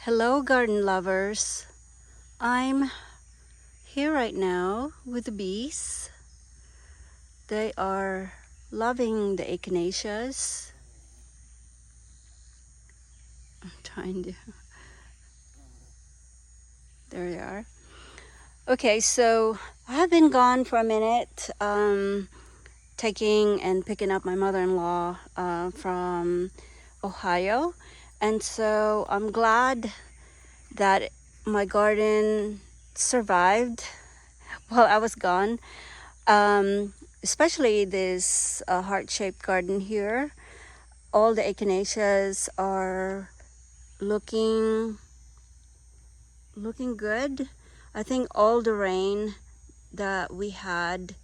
Hello, garden lovers. I'm here right now with the bees. They are loving the echinaceas. I'm trying to. There they are. Okay, so I have been gone for a minute, taking and picking up my mother-in-law from Ohio. And so I'm glad that my garden survived while I was gone. Especially this heart-shaped garden here. All the echinaceas are looking good. I think all the rain that we had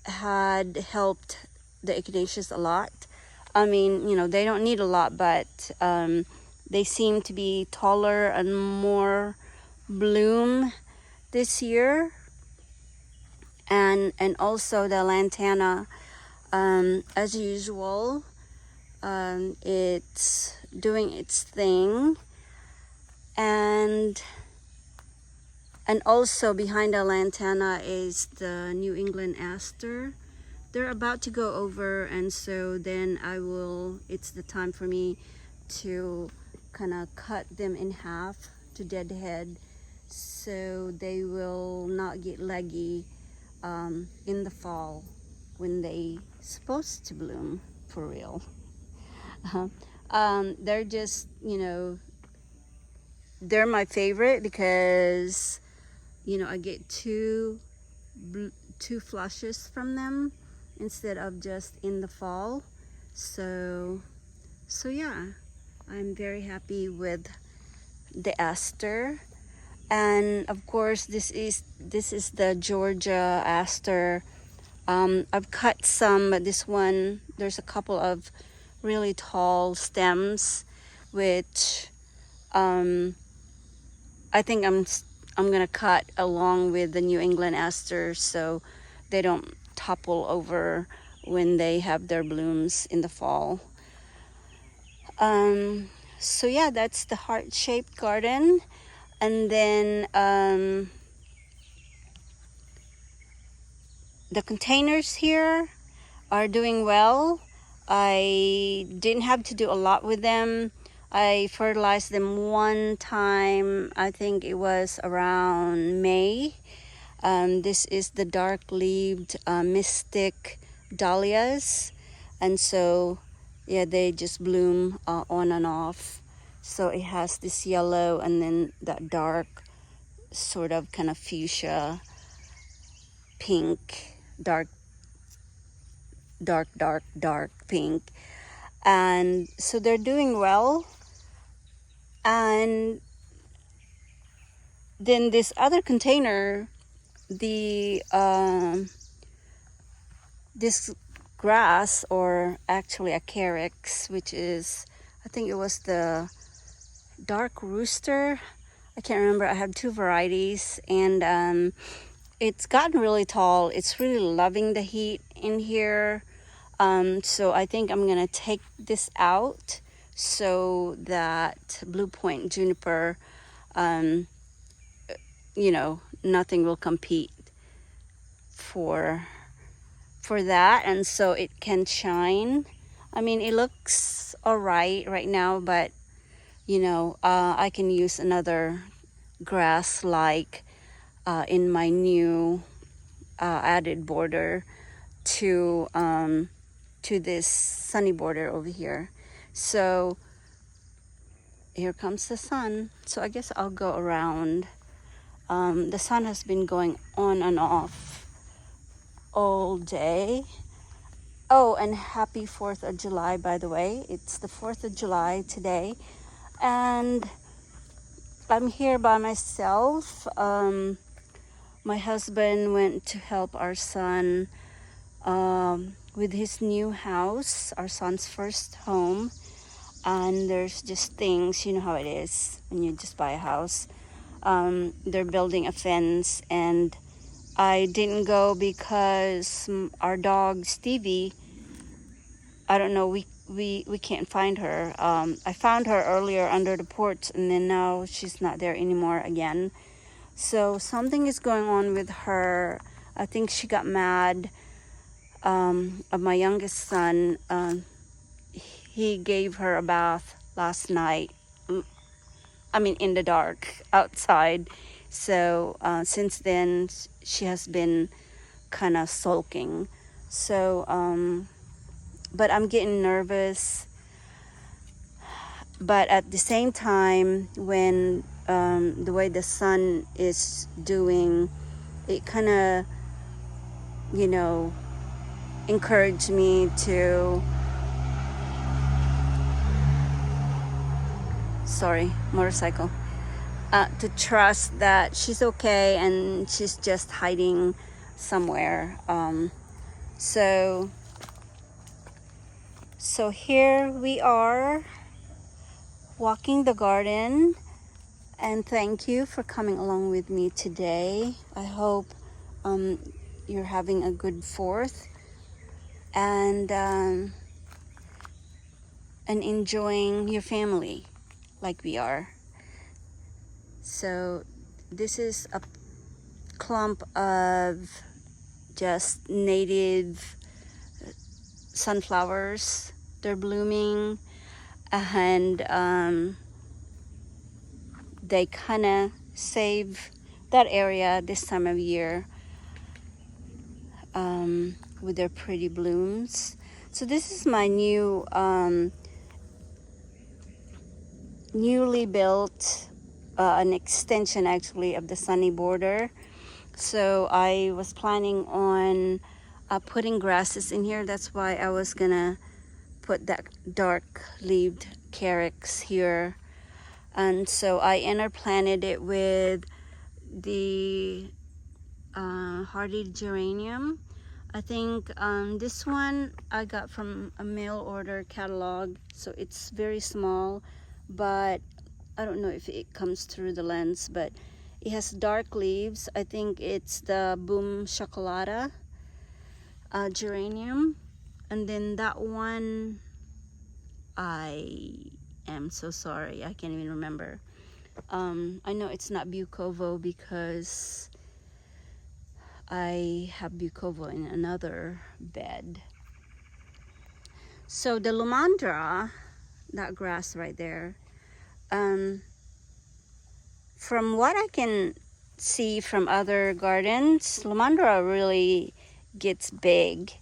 helped the echinaceas a lot. I mean, they don't need a lot, but they seem to be taller and more bloom this year. And also the lantana, as usual, it's doing its thing. And also behind the lantana is the New England aster. They're about to go over, and so then it's the time for me to kind of cut them in half to deadhead so they will not get leggy in the fall when they supposed to bloom for real. They're just, they're my favorite because, I get two flushes from them instead of just in the fall. So yeah, I'm very happy with the aster. And of course, this is the Georgia aster. I've cut some, but this one, there's a couple of really tall stems, which I think I'm gonna cut along with the New England aster so they don't topple over when they have their blooms in the fall. So yeah, that's the heart-shaped garden. And then the containers here are doing well. I didn't have to do a lot with them. I fertilized them one time, I think it was around May. This is the dark-leaved mystic dahlias. And so, yeah, they just bloom on and off. So it has this yellow and then that dark sort of kind of fuchsia pink, dark pink. And so they're doing well. And then this other container, this grass, or actually a carex, which is, I think it was the dark rooster, I can't remember. I have two varieties, and it's gotten really tall. It's really loving the heat in here. So I think I'm gonna take this out so that Blue Point juniper, nothing will compete for that, and so it can shine. I mean, it looks all right now, but I can use another grass like in my new added border to this sunny border over here. So here comes the sun. So I guess I'll go around. The sun has been going on and off all day. Oh, and happy 4th of July, by the way. It's the 4th of July today. And I'm here by myself. My husband went to help our son with his new house, our son's first home. And there's just things, you know how it is when you just buy a house. They're building a fence, and I didn't go because our dog Stevie, I don't know, we can't find her. I found her earlier under the porch, and then now she's not there anymore again. So something is going on with her. I think she got mad. Of my youngest son, he gave her a bath last night. I mean, in the dark outside. So since then, she has been kind of sulking. So, but I'm getting nervous. But at the same time, when the way the sun is doing, it kind of, you know, encouraged me to, sorry, motorcycle, to trust that she's okay and she's just hiding somewhere. So here we are walking the garden, and thank you for coming along with me today. I hope you're having a good 4th and enjoying your family like we are. So this is a clump of just native sunflowers. They're blooming, and they kind of save that area this time of year with their pretty blooms. So this is my new newly built an extension actually of the sunny border. So I was planning on putting grasses in here. That's why I was gonna put that dark leaved carex here. And so I interplanted it with the hardy geranium. I think this one I got from a mail order catalog, so it's very small, but I don't know if it comes through the lens, but it has dark leaves. I think it's the Boom Chocolata geranium. And then that one, I am so sorry, I can't even remember. I know it's not Bukovo because I have Bukovo in another bed. So the Lumandra, that grass right there, from what I can see from other gardens, Lumandra really gets big,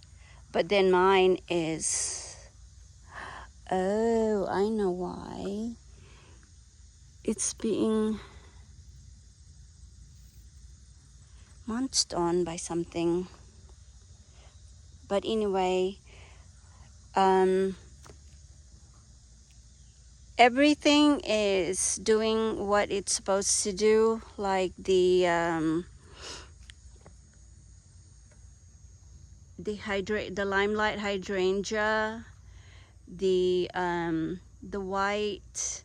but then mine is, oh, I know why. It's being munched on by something. But anyway, everything is doing what it's supposed to do, like the limelight hydrangea, the white,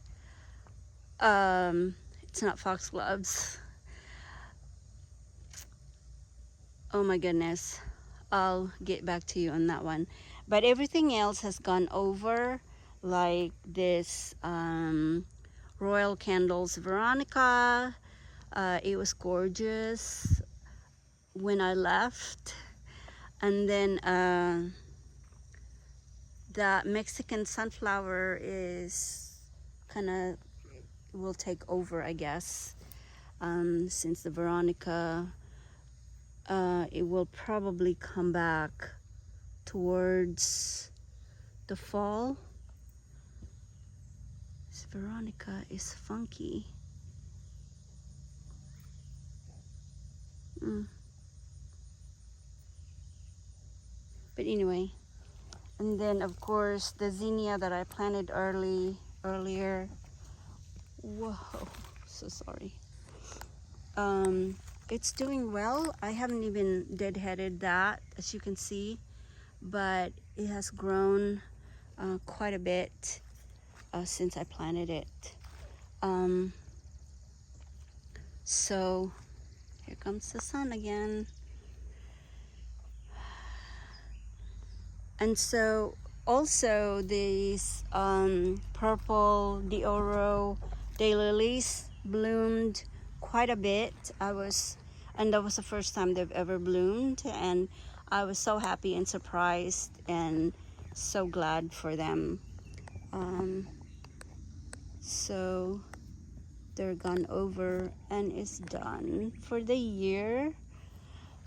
it's not foxgloves. Oh my goodness, I'll get back to you on that one. But everything else has gone over, like this Royal Candles Veronica. It was gorgeous when I left. And then the Mexican sunflower is kind of will take over, I guess, since the Veronica, it will probably come back towards the fall. This Veronica is funky. But anyway, and then of course the zinnia that I planted earlier. Whoa, so sorry. It's doing well. I haven't even deadheaded that, as you can see, but it has grown quite a bit since I planted it. So here comes the sun again. And so also these purple Dioro daylilies bloomed quite a bit. And that was the first time they've ever bloomed, and I was so happy and surprised and so glad for them. So they're gone over and is done for the year.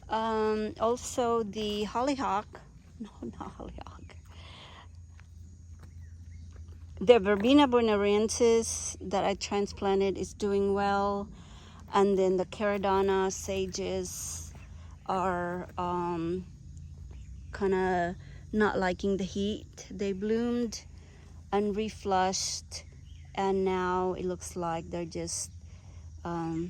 Also the hollyhock, no, not hollyhock, the Verbena bonariensis that I transplanted is doing well, and then the Caradonna sages are kind of not liking the heat. They bloomed and reflushed, and now it looks like they're just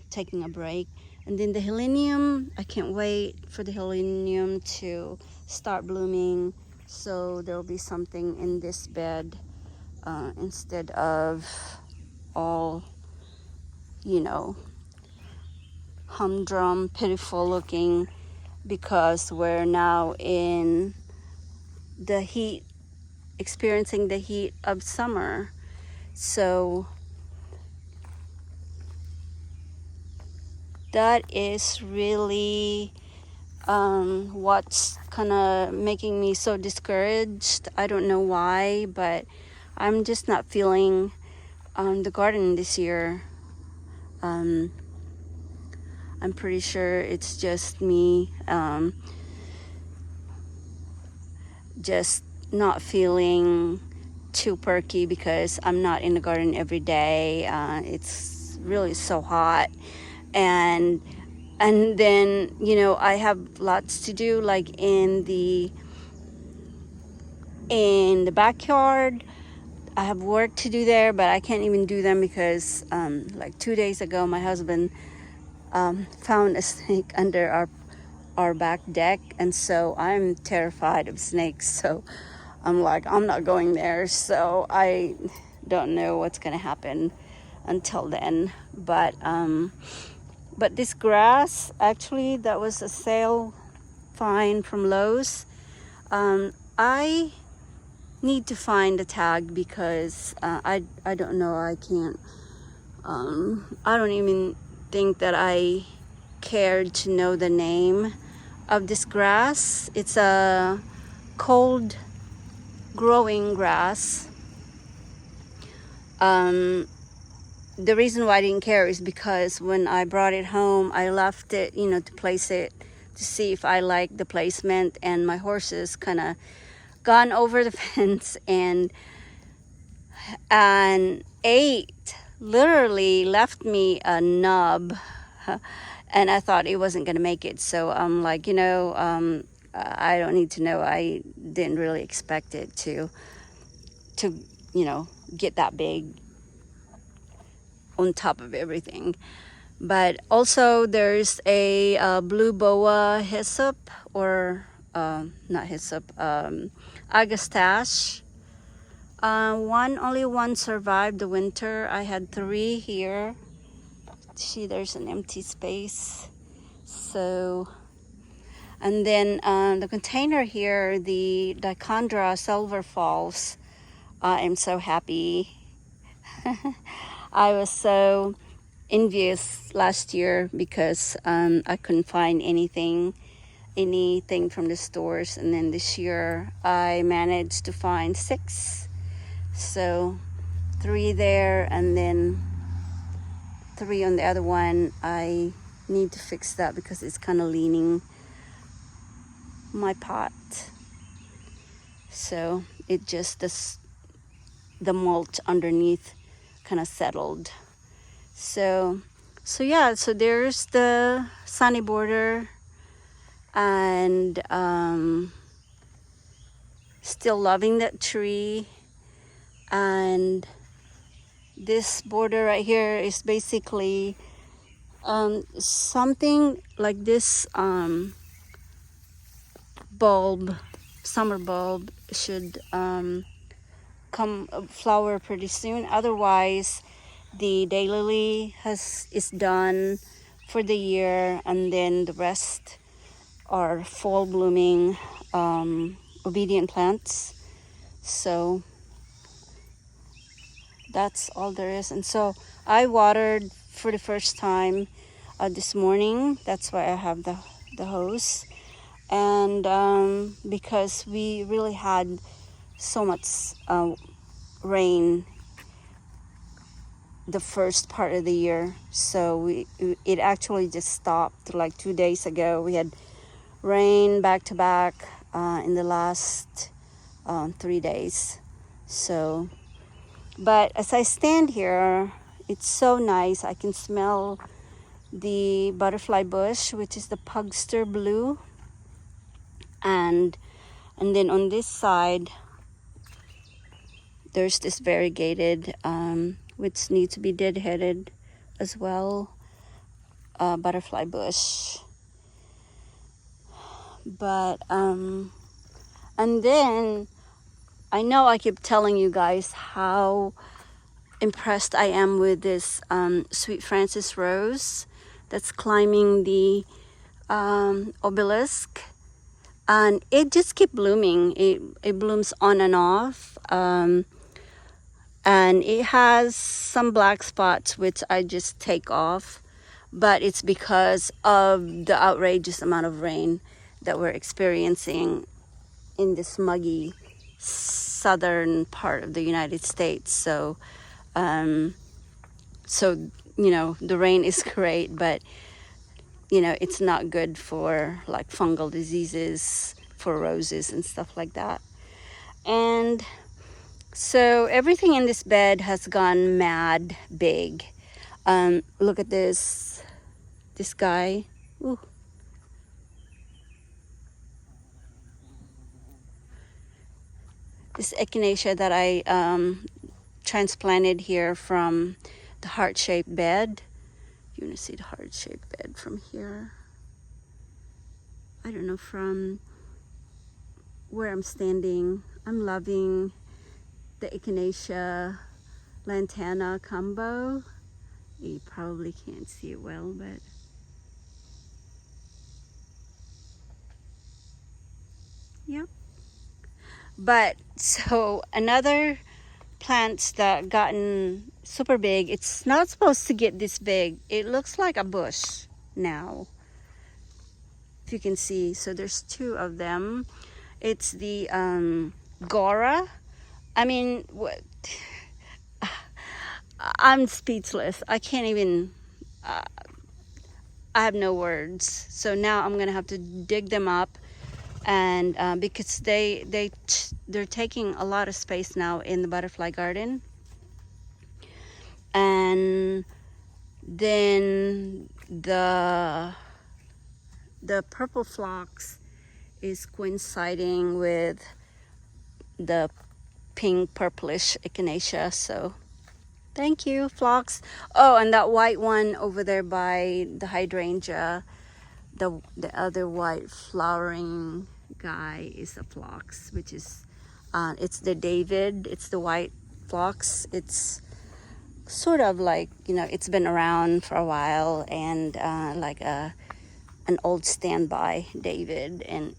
taking a break. And then the Helenium, I can't wait for the Helenium to start blooming, so there'll be something in this bed instead of all, humdrum, pitiful looking, because we're now in the heat, experiencing the heat of summer. So that is really what's kind of making me so discouraged. I don't know why, but I'm just not feeling the garden this year. I'm pretty sure it's just me just not feeling too perky because I'm not in the garden every day. It's really so hot, and then I have lots to do, like in the backyard. I have work to do there, but I can't even do them because like 2 days ago my husband found a snake under our back deck, and so I'm terrified of snakes, so I'm like, I'm not going there. So I don't know what's gonna happen until then. But this grass, actually, that was a sale find from Lowe's. I need to find a tag because I don't know, I can't, I don't even think that I cared to know the name of this grass. It's a cold growing grass. The reason why I didn't care is because when I brought it home, I left it, to place it, to see if I like the placement, and my horses kind of gone over the fence and ate, literally left me a nub, and I thought it wasn't going to make it. So I'm like, I don't need to know. I didn't really expect it to get that big on top of everything. But also there's a blue boa hyssop, or not hyssop, agastache. Only one survived the winter. I had 3 here. See, there's an empty space. So, and then the container here, the Dichondra Silver Falls. I'm so happy. I was so envious last year because I couldn't find anything from the stores, and then this year I managed to find 6. So 3 there, and then 3 on the other one. I need to fix that because it's kind of leaning my pot. So it just, the mulch underneath kind of settled. So yeah, so there's the sunny border, and still loving that tree. And this border right here is basically something like this bulb, summer bulb, should come flower pretty soon. Otherwise, the daylily is done for the year, and then the rest are fall blooming obedient plants. So that's all there is. And so I watered for the first time this morning. That's why I have the hose. And because we really had so much rain the first part of the year, so it actually just stopped like 2 days ago. We had rain back to back in the last 3 days. So, but as I stand here, it's so nice. I can smell the butterfly bush, which is the Pugster blue, and then on this side there's this variegated which needs to be deadheaded as well, butterfly bush. But and then I know I keep telling you guys how impressed I am with this Sweet Francis rose that's climbing the obelisk, and it just keeps blooming. It blooms on and off, and it has some black spots which I just take off, but it's because of the outrageous amount of rain that we're experiencing in this muggy southern part of the United States. So you know, the rain is great, but you know, it's not good for like fungal diseases for roses and stuff like that. And so everything in this bed has gone mad big. Look at this guy. Ooh. This echinacea that I transplanted here from the heart-shaped bed. You want to see the heart-shaped bed from here? I don't know, from where I'm standing. I'm loving the Echinacea lantana combo. You probably can't see it well, but yep. But so another plants that gotten super big, it's not supposed to get this big. It looks like a bush now, if you can see. So there's two of them. It's the Gora. I mean, what? I'm speechless. I can't even. I have no words. So now I'm gonna have to dig them up, and because they're taking a lot of space now in the butterfly garden. And then the purple phlox is coinciding with the pink purplish echinacea. So thank you, phlox. Oh, and that white one over there by the hydrangea, the other white flowering guy is a phlox, which is it's the David. It's the white phlox. It's sort of like, you know, it's been around for a while, and like an old standby David, and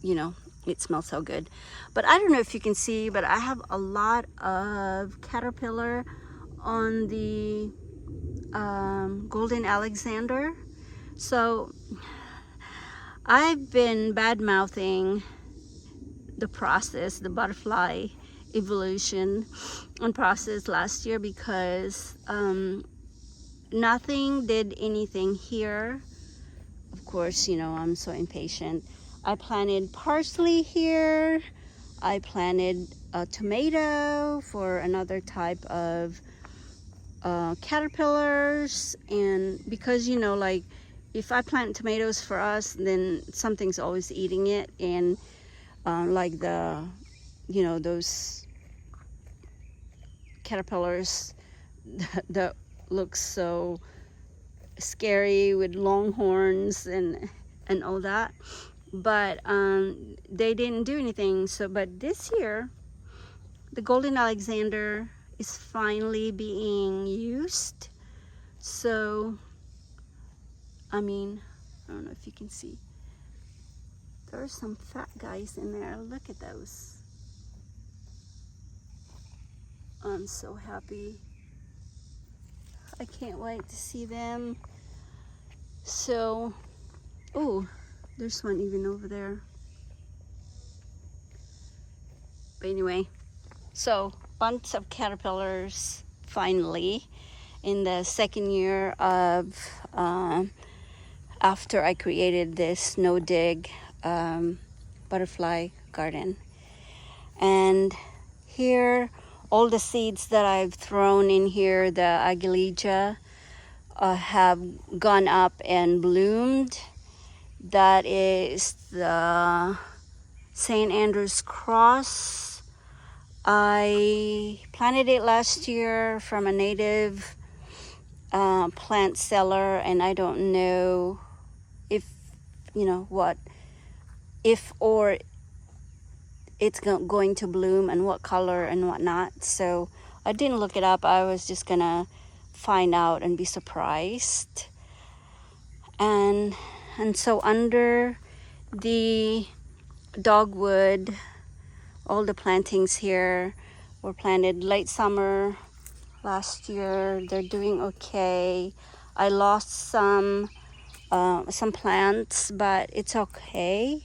you know, it smells so good. But I don't know if you can see, but I have a lot of caterpillar on the Golden Alexander. So I've been bad mouthing the process, the butterfly evolution and process last year, because nothing did anything here. Of course, you know, I'm so impatient. I planted parsley here. I planted a tomato for another type of caterpillars. And because, you know, like if I plant tomatoes for us, then something's always eating it. And like the, you know, those caterpillars that look so scary with long horns and all that, but they didn't do anything. So but this year the Golden Alexander is finally being used. So I mean, I don't know if you can see, there are some fat guys in there. Look at those. I'm so happy. I can't wait to see them. So, oh, there's one even over there. But anyway, so bunch of caterpillars finally in the second year of after I created this no dig butterfly garden. And here, all the seeds that I've thrown in here, the Agelija, have gone up and bloomed. That is the St. Andrew's Cross. I planted it last year from a native plant seller, and I don't know if, if or it's going to bloom and what color and whatnot. So I didn't look it up. I was just gonna find out and be surprised. And so under the dogwood, all the plantings here were planted late summer last year. They're doing okay. I lost some plants, but it's okay.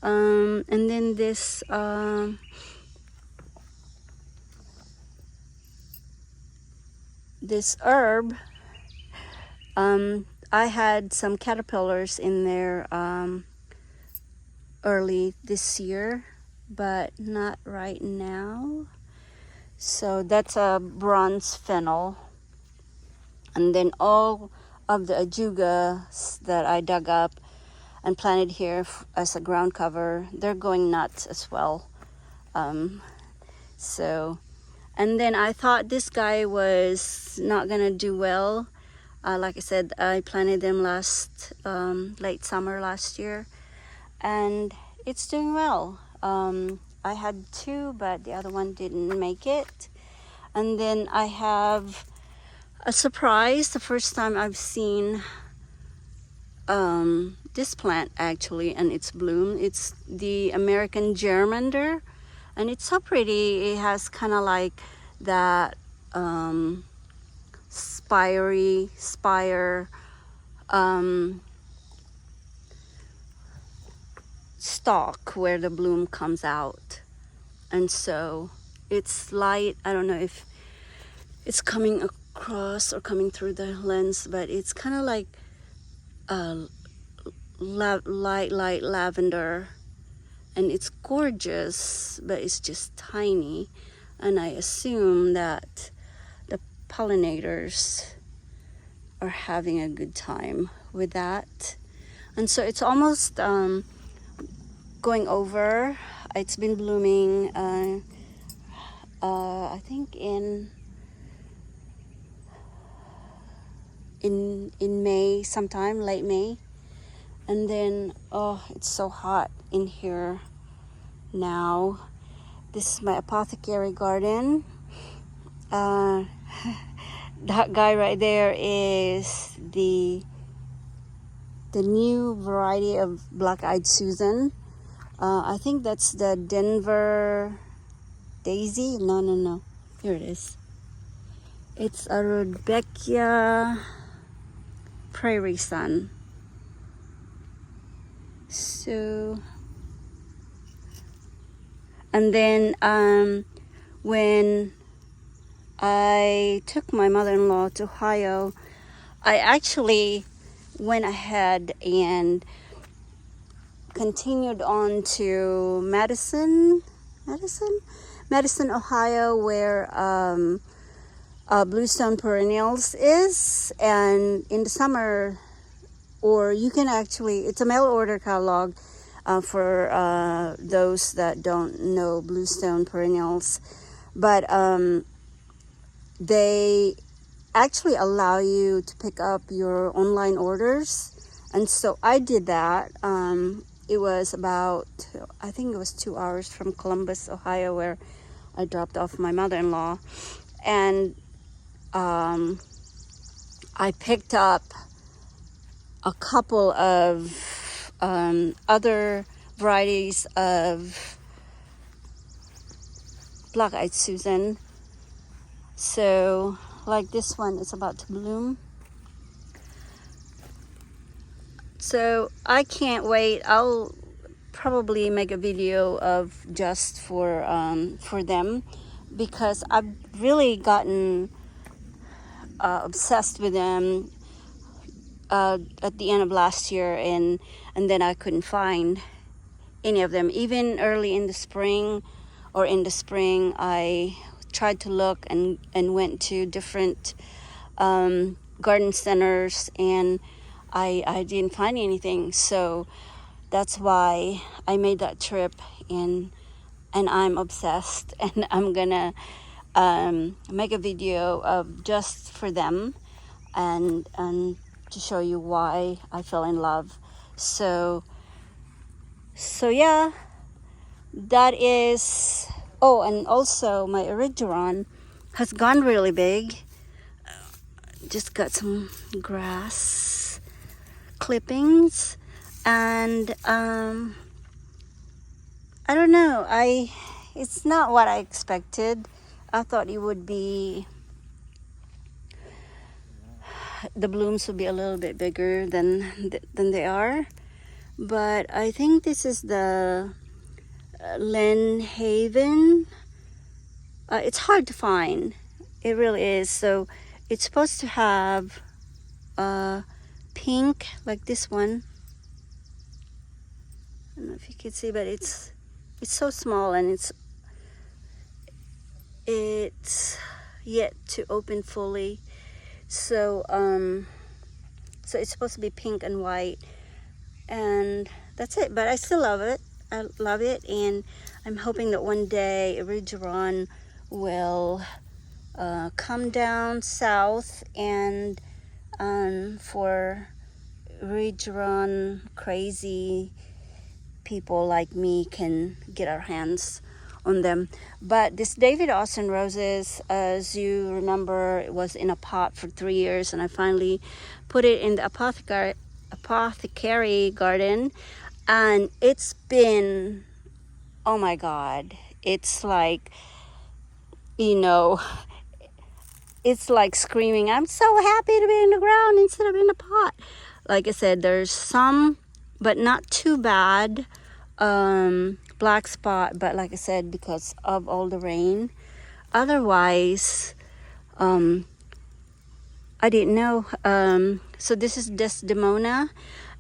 And then this this herb, I had some caterpillars in there early this year, but not right now. So that's a bronze fennel. And then all of the ajugas that I dug up and planted here as a ground cover, they're going nuts as well. And then I thought this guy was not gonna do well. Like I said, I planted them late summer last year, and it's doing well. I had two, but the other one didn't make it. And then I have a surprise, the first time I've seen this plant actually, and its bloom. It's the American germander, and it's so pretty. It has kind of like that spire stalk where the bloom comes out. And so it's light. I don't know if it's coming across or coming through the lens, but it's kind of like light lavender, and it's gorgeous, but it's just tiny. And I assume that the pollinators are having a good time with that. And so it's almost going over. It's been blooming I think in May sometime, late May. And then, oh, it's so hot in here now. This is my apothecary garden. That guy right there is the new variety of black-eyed Susan. I think that's the Denver daisy. No. Here it is. It's a Rudbeckia prairie sun. So, and then when I took my mother-in-law to Ohio, I actually went ahead and continued on to Madison, Ohio, where Bluestone Perennials is. And in the summer, or you can actually, it's a mail order catalog for those that don't know Bluestone Perennials. But they actually allow you to pick up your online orders. And so I did that. It was about, I think it was 2 hours from Columbus, Ohio, where I dropped off my mother-in-law. And I picked up a couple of other varieties of black-eyed Susan. So like this one is about to bloom. So I can't wait. I'll probably make a video of just for them, because I've really gotten obsessed with them at the end of last year, and then I couldn't find any of them. Even early in the spring, I tried to look and went to different garden centers, and I didn't find anything. So that's why I made that trip, and I'm obsessed, and I'm gonna make a video of just for them, and to show you why I fell in love. So yeah, that is. Oh, and also my Erigeron has gone really big. Just got some grass clippings, and I don't know, it's not what I expected. I thought it would be, the blooms would be a little bit bigger than they are, but I think this is the Lynn Haven. It's hard to find, it really is. So it's supposed to have pink like this one. I don't know if you can see, but it's so small, and it's yet to open fully. So so it's supposed to be pink and white, and that's it. But I still love it. I love it, and I'm hoping that one day Erigeron will come down south, and for Erigeron crazy people like me can get our hands on them. But this David Austin roses, as you remember, it was in a pot for 3 years, and I finally put it in the apothecary garden, and it's been, oh my god, it's like, it's like screaming, I'm so happy to be in the ground instead of in the pot. Like I said, there's some, but not too bad, black spot, but like I said, because of all the rain. Otherwise, I didn't know. So this is Desdemona,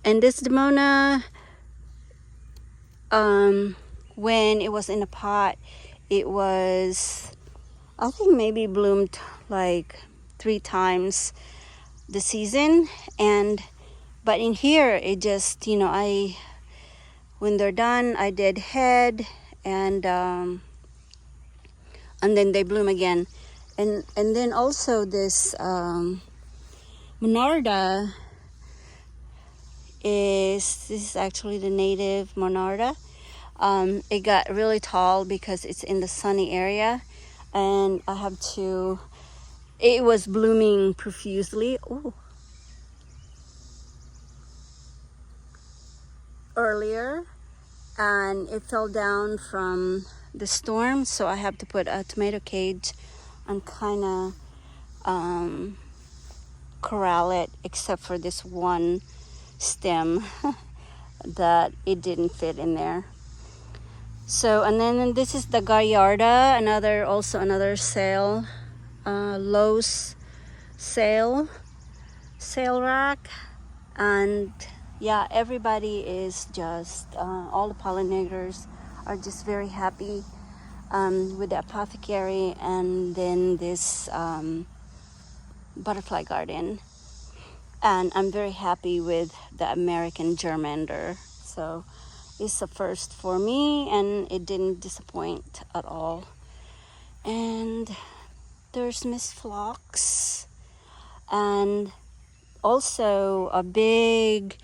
and Desdemona, when it was in a pot, it was, I think, maybe bloomed like 3 times the season, but in here it just, when they're done, I deadhead, and then they bloom again, and then also this Monarda this is actually the native Monarda. It got really tall because it's in the sunny area, and it was blooming profusely. Ooh. Earlier, and it fell down from the storm, so I have to put a tomato cage and kind of corral it, except for this one stem that it didn't fit in there. So, and then this is the Gallarda, another sale, Lowe's sale rack, and yeah, everybody is just, all the pollinators are just very happy with the apothecary, and then this butterfly garden. And I'm very happy with the American germander. So it's a first for me, and it didn't disappoint at all. And there's Miss Phlox, and also a big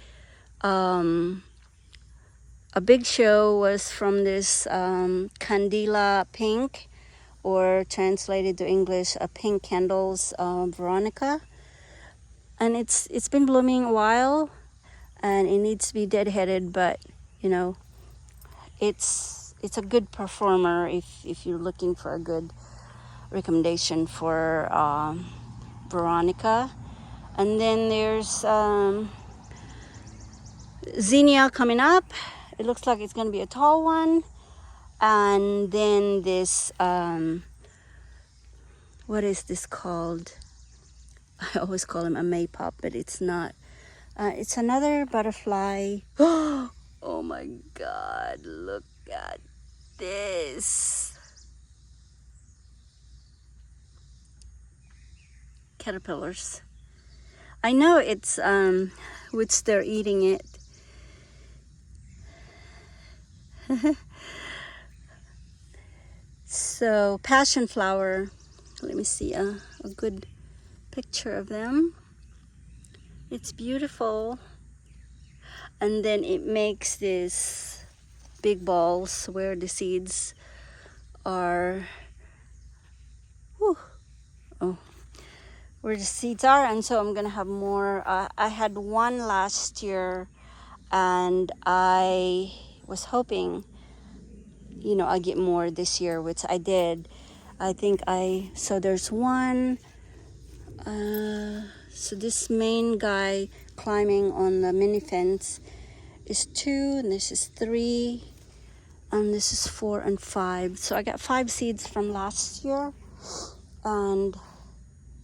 show was from this Candila Pink, or translated to English, Pink Candles Veronica, and it's been blooming a while, and it needs to be deadheaded, but it's a good performer if you're looking for a good recommendation for Veronica. And then there's zinnia coming up. It looks like it's going to be a tall one. And then this, what is this called? I always call him a maypop, but it's not. It's another butterfly. Oh my God, look at this. Caterpillars. I know it's which they're eating it. So passion flower, let me see a good picture of them. It's beautiful. And then it makes these big balls where the seeds are, where the seeds are. And so I'm gonna have more. I had one last year, and I was hoping, I get more this year, which I did. So there's one. So this main guy climbing on the mini fence is 2, and this is 3, and this is 4 and 5. So I got 5 seeds from last year, and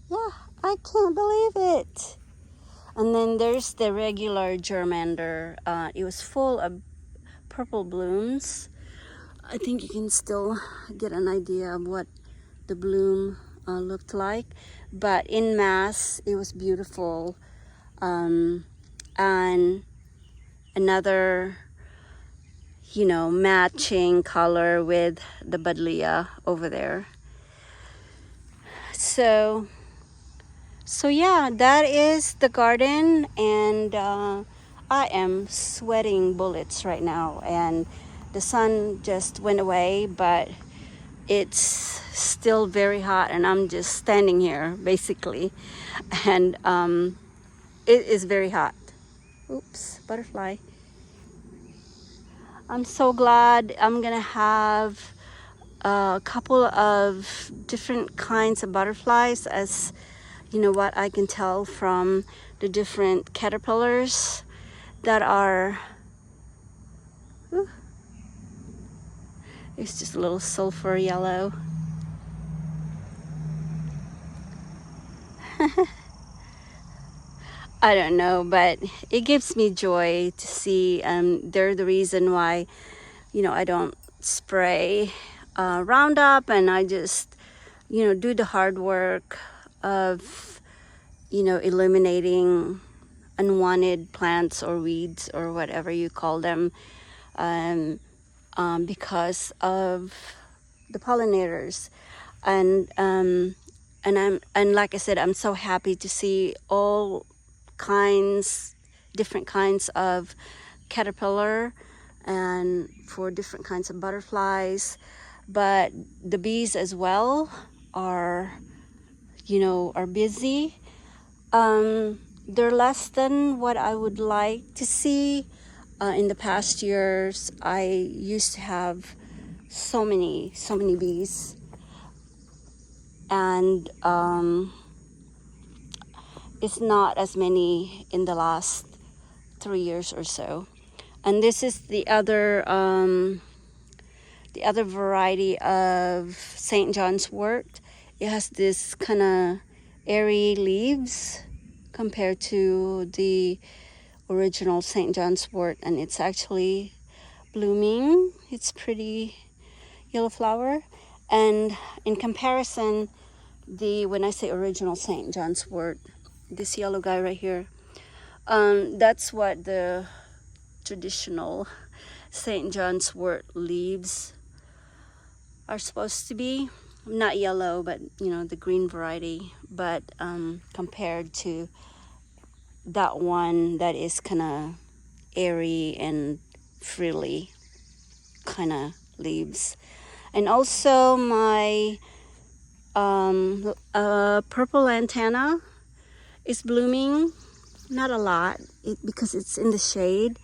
yeah, I can't believe it. And then there's the regular germander. It was full of purple blooms. I think you can still get an idea of what the bloom looked like, but in mass it was beautiful. And another matching color with the buddleia over there. So yeah, that is the garden, and I am sweating bullets right now, and the sun just went away, but it's still very hot, and I'm just standing here basically, and it is very hot. Oops, butterfly. I'm so glad I'm gonna have a couple of different kinds of butterflies, as what I can tell from the different caterpillars that are, it's just a little sulfur yellow. I don't know, but it gives me joy to see. They're the reason why, I don't spray Roundup, and I just, do the hard work of, eliminating unwanted plants or weeds or whatever you call them, because of the pollinators. And like I said, I'm so happy to see all different kinds of caterpillar, and for different kinds of butterflies. But the bees as well are busy. They're less than what I would like to see. In the past years, I used to have so many bees, and it's not as many in the last 3 years or so. And this is the other variety of St. John's wort. It has this kind of airy leaves compared to the original St. John's wort, and it's actually blooming. It's pretty yellow flower. And in comparison, when I say original St. John's wort, this yellow guy right here, that's what the traditional St. John's wort leaves are supposed to be. Not yellow, but the green variety. But compared to that one that is kind of airy and frilly kind of leaves. And also my purple lantana is blooming. Not a lot, because it's in the shade,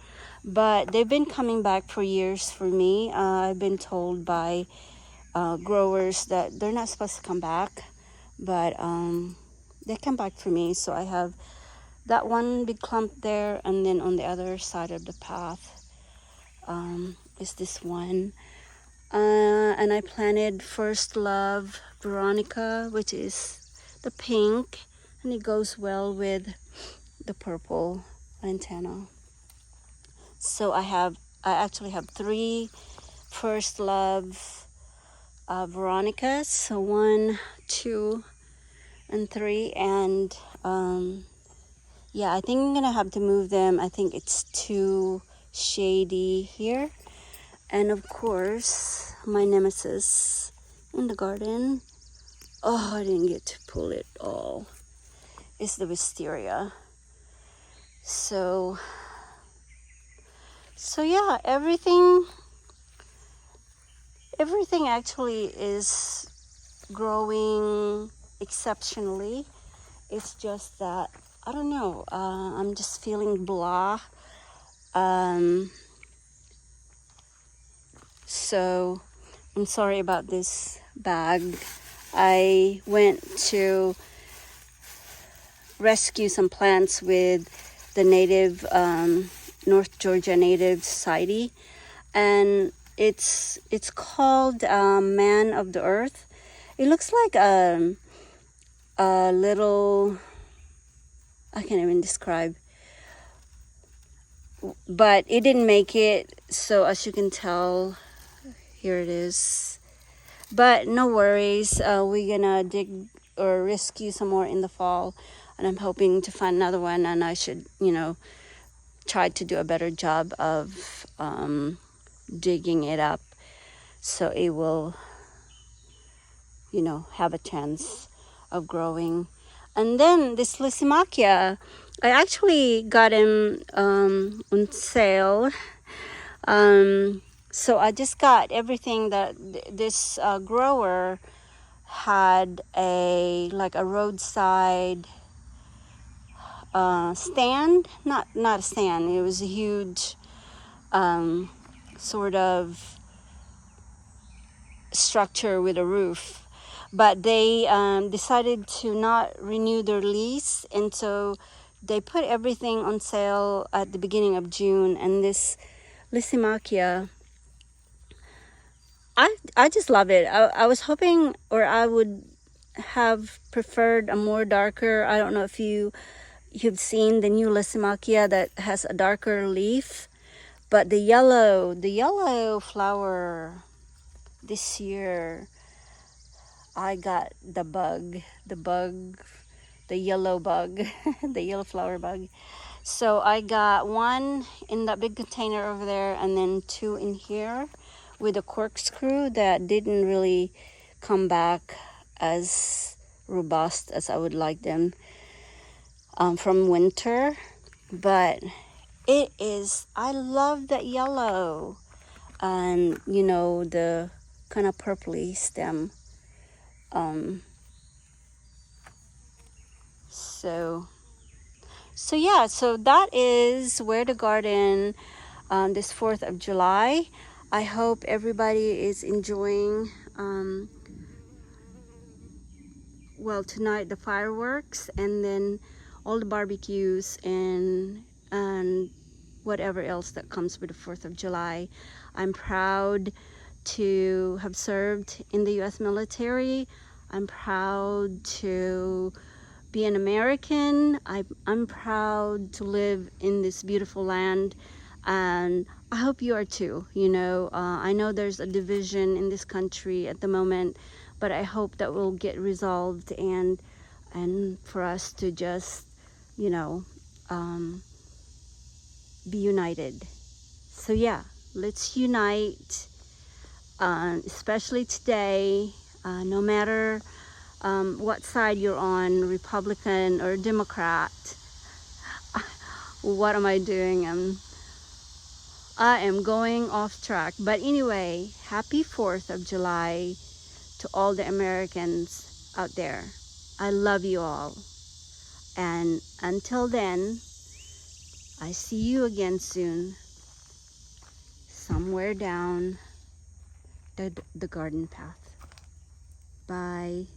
but they've been coming back for years for me. I've been told by growers that they're not supposed to come back, but they come back for me. So I have that one big clump there, and then on the other side of the path is this one. And I planted First Love Veronica, which is the pink, and it goes well with the purple antenna. So I actually have 3 First Love Veronicas. So 1, 2, and 3, and yeah, I think I'm gonna have to move them. I think it's too shady here. And of course, my nemesis in the garden. Oh, I didn't get to pull it all. It's the wisteria. So yeah, everything actually is growing exceptionally. It's just that, I don't know, I'm just feeling blah. So I'm sorry about this bag. I went to rescue some plants with the native North Georgia Native Society, and it's called Man of the Earth. It looks like a little, I can't even describe, but it didn't make it. So as you can tell, here it is. But no worries, we're gonna dig or rescue some more in the fall, and I'm hoping to find another one, and I should, try to do a better job of digging it up so it will, have a chance of growing. And then this Lysimachia, I actually got him on sale. So I just got everything that this grower had, a roadside stand, not a stand. It was a huge sort of structure with a roof, but they decided to not renew their lease, and so they put everything on sale at the beginning of June. And this Lysimachia, I just love it. I was hoping, or I would have preferred a more darker, I don't know if you've seen the new Lysimachia that has a darker leaf, but the yellow flower this year, I got the yellow bug, the yellow flower bug. So I got 1 in that big container over there, and then 2 in here with a corkscrew that didn't really come back as robust as I would like them from winter. But it is, I love that yellow, and the kind of purpley stem. So yeah, so that is Where to Garden this 4th of July. I hope everybody is enjoying, tonight the fireworks, and then all the barbecues and whatever else that comes with the 4th of July. I'm proud to have served in the U.S. military. I'm proud to be an American. I'm proud to live in this beautiful land, and I hope you are too. I know there's a division in this country at the moment, but I hope that will get resolved, and for us to just be united. So yeah, let's unite, especially today, no matter what side you're on, Republican or Democrat. What am I doing? I am going off track. But anyway, happy 4th of July to all the Americans out there. I love you all. And until then, I see you again soon, somewhere down the garden path. Bye.